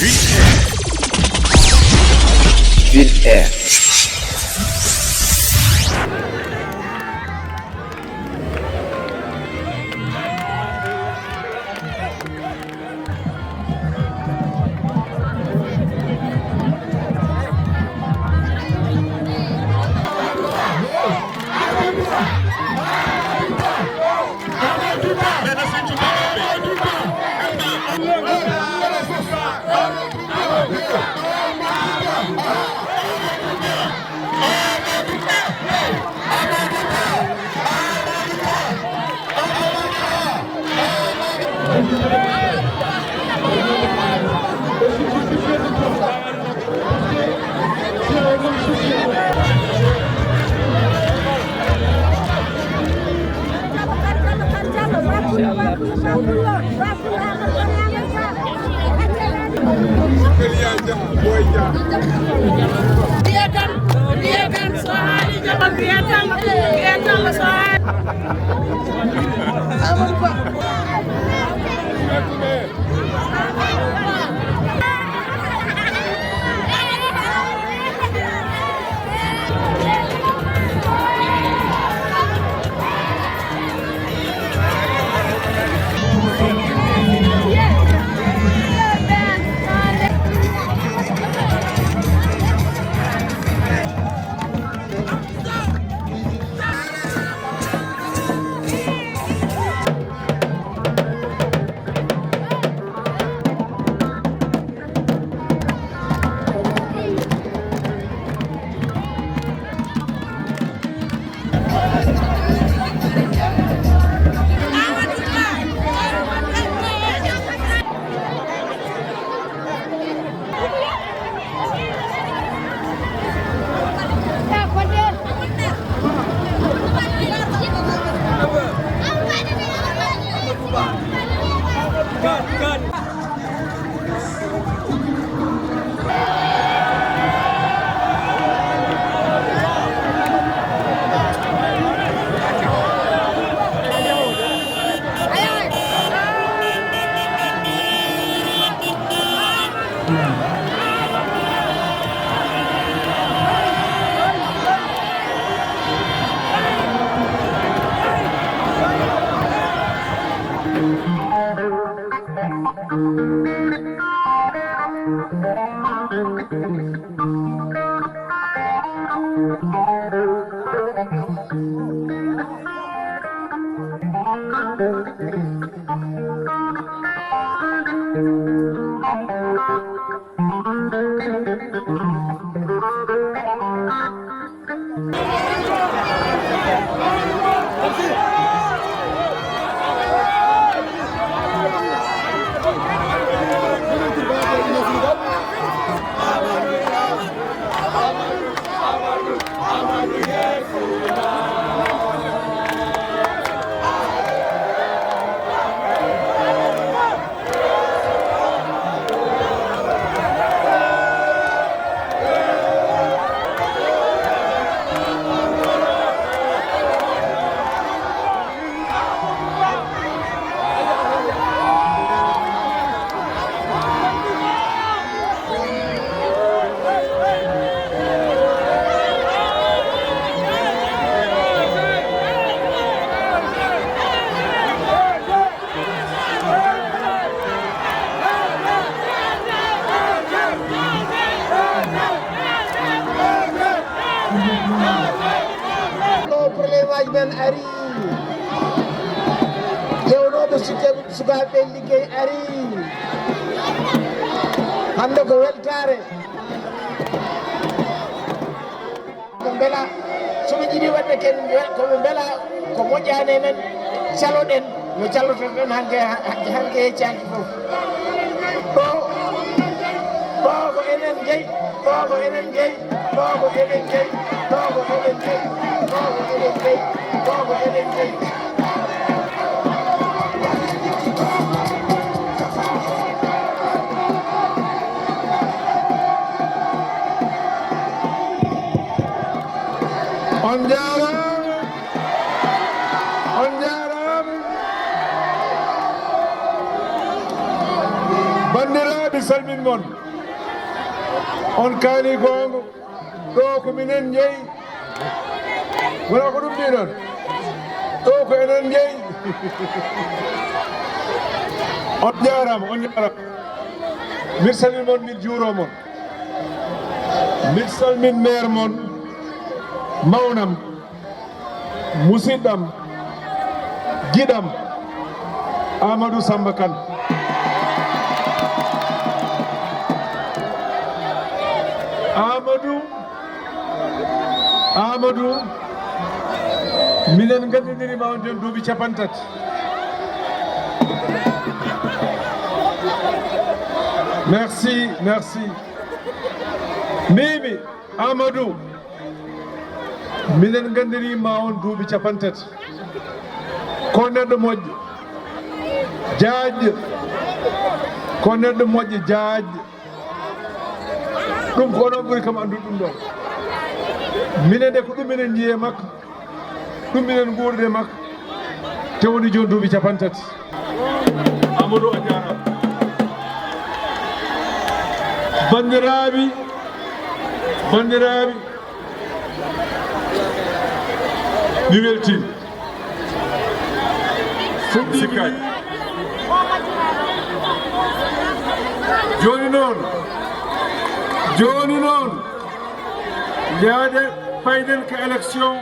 WINNDERE. ari jewnoɓe sukaɓe liggey ari hande ko weltare ko beela soɓe jiiɗi wadde ken koɓe beela ko moƴƴani men caloɗen no callotoɗen hanke heccaki foof ɗo ko enen jeeyi ɗo ko enen jeeyi ɗo ko enen jeeyi ɗo ko enen jeeyi ɗo ko enen jeeyi ɗo ko enen jeeyi on jarama bandiraɓe salmin mon on kaani gongo ɗo ko minen jeeyi wona ko ɗum ɗi ɗon ɗo ko enen jeeyi on jarama min salmin mon min juuro mon min salmin maire mon mawnam musidɗam giɗam Amadou Samba Kane Amadou minen gandidiri on jon duuɓi 50 merci mimi Amadou minen gandirima on duuɓi 50 ko neɗɗo moƴƴo jaajƴo ko neɗɗo moƴƴo jaajƴo ɗum ko onon ɓuri kam andude ɗum ɗon minen de ko ɗum minen jiiye makko ɗum minen guurde makko te woni joni duuɓi 50 Amadou a jarama bandiraɓe mi weltima fuɗɗimi joni noon yaade fayden ko élection